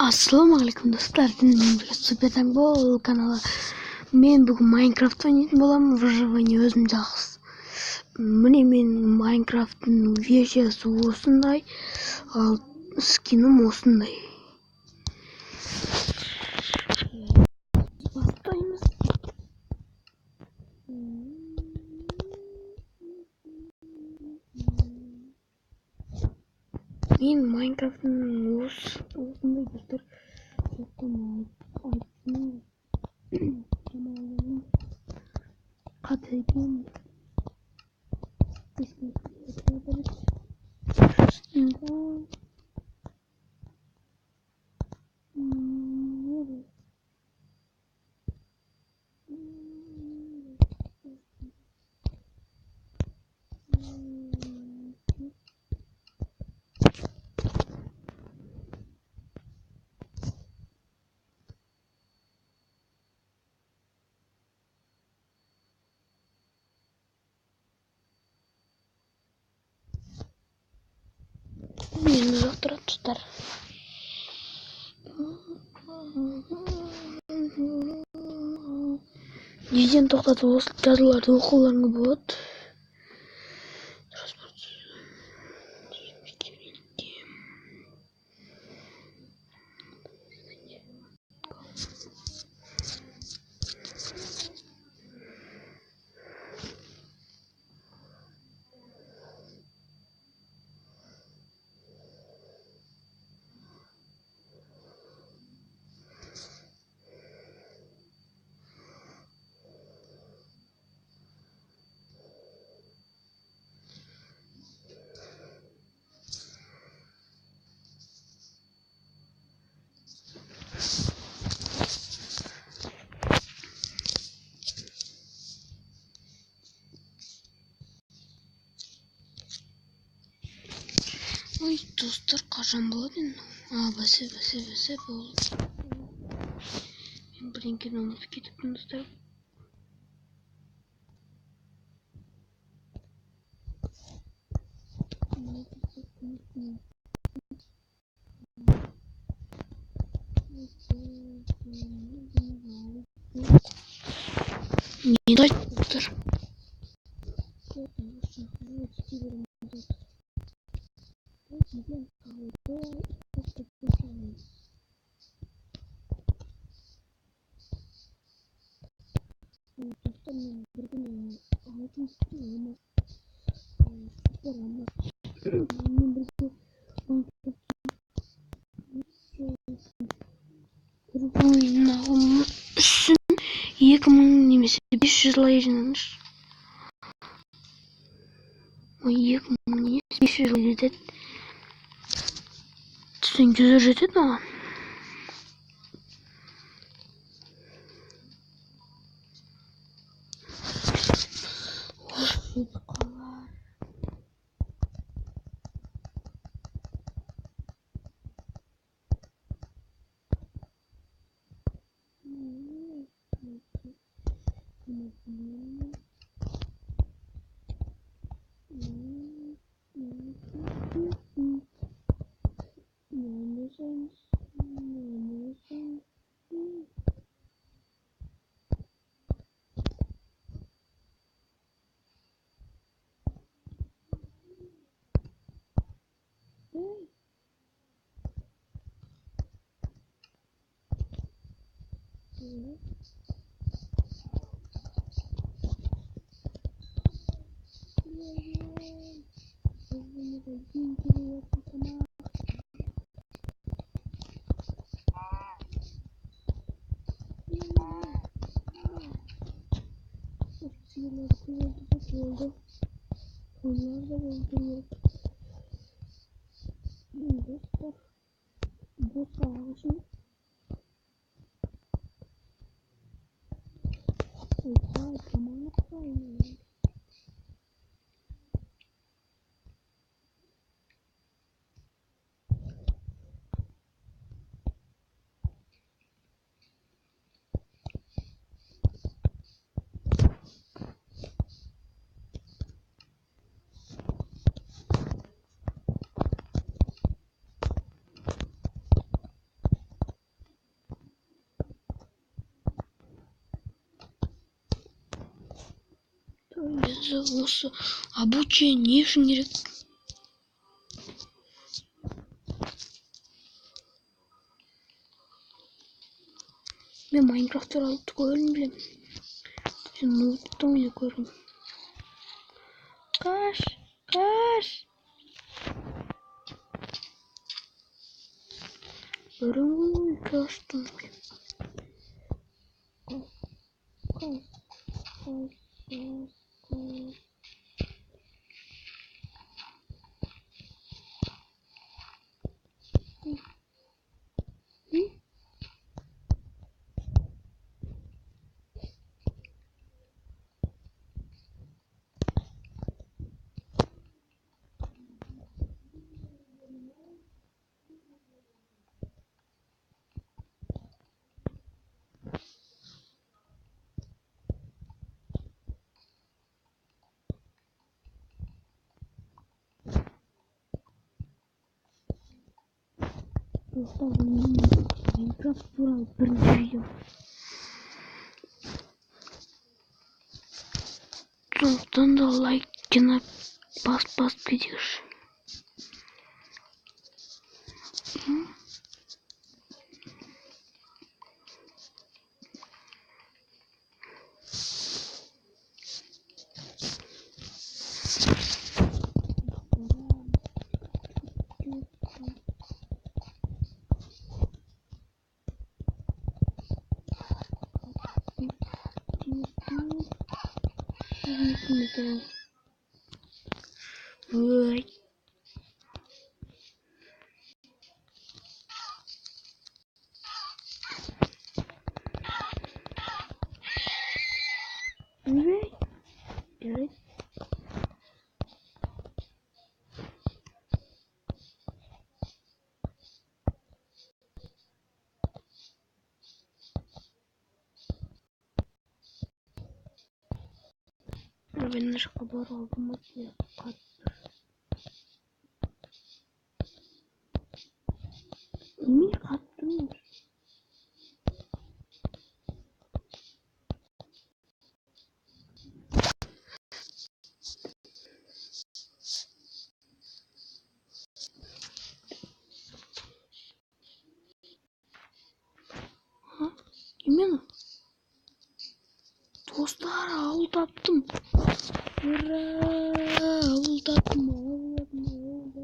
Ассалаумағалейкум достар, супер бол каналы. Мен бүгін Майнкрафт ойнайтын боламын. Выживание өзім жақсы. Міне мен Майнкрафттың версиясы осындай, ал скиным осындай. Бастаймыз. Мен Майнкрафттың осындай достар. Қатыгем мені ұзақ тұрады достар. Неден тоқтатып осы жазуларды оқуларыңа болады. Ой, достар, қашан болады енді? Бәсе болды. Мен бірдеңкені ұмытып кетіппін достар. Не дать достар? Ойнауым үшін 2000 немесе 500 лай жинаңыз. 2000 немесе 500 лай жетеді. Түсін жүзі жетеді маған. осы обучение не үшін керек? Мен Майнкрафт туралы түгелін білем. Sen ноутбукта ойнап көрдім. Қаш. Ой, каштым. Minecraft туралы бірінші видео. Сондықтан да лайкына бас кетеш. Ой. Evet. Ben de haber aldım ya. Yemin kattım. Ha? Yemin. Dostlar aldattım. Hurra! Aldattım. Evet.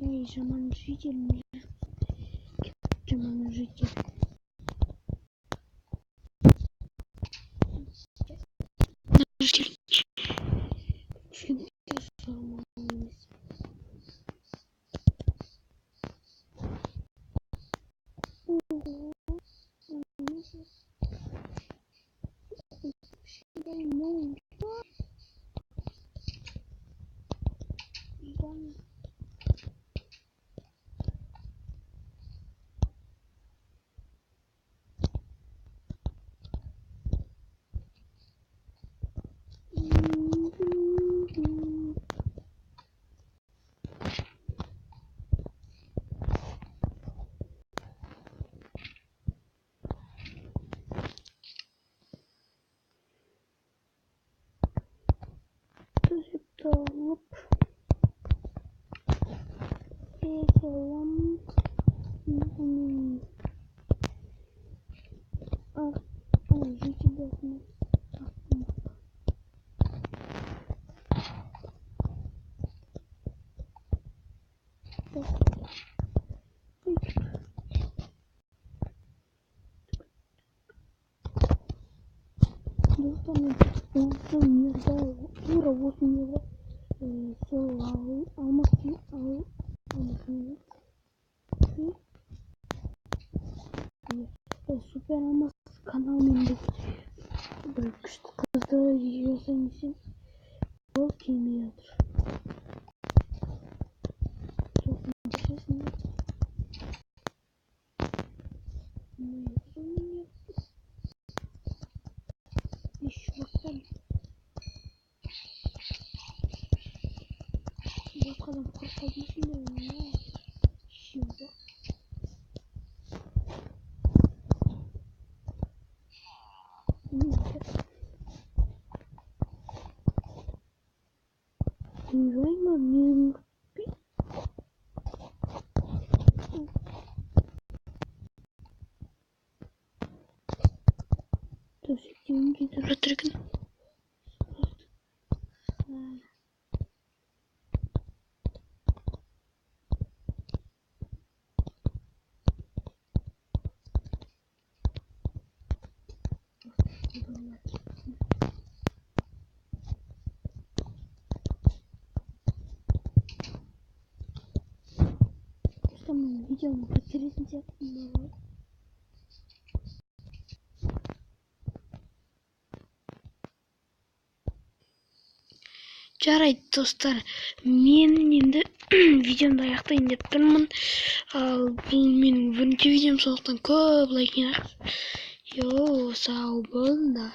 Эй, житель. Житель. алып кете аламын. Житель Ура 8 евро. Сол алмасын супер алмаз каналымен бір күшті қызды жасайын десем ол келмей жатыр. Еще басқа адам қорқады дейсің бе? Реально не то есть деньги заратрыган. Там видео на потеряться. Жарайды достар, мен енді видеомды аяқтайын деп тұрмын. Ал бұл менің бірінші видеом, сондықтан көп лайк жинаңыз. Сау болыңдар.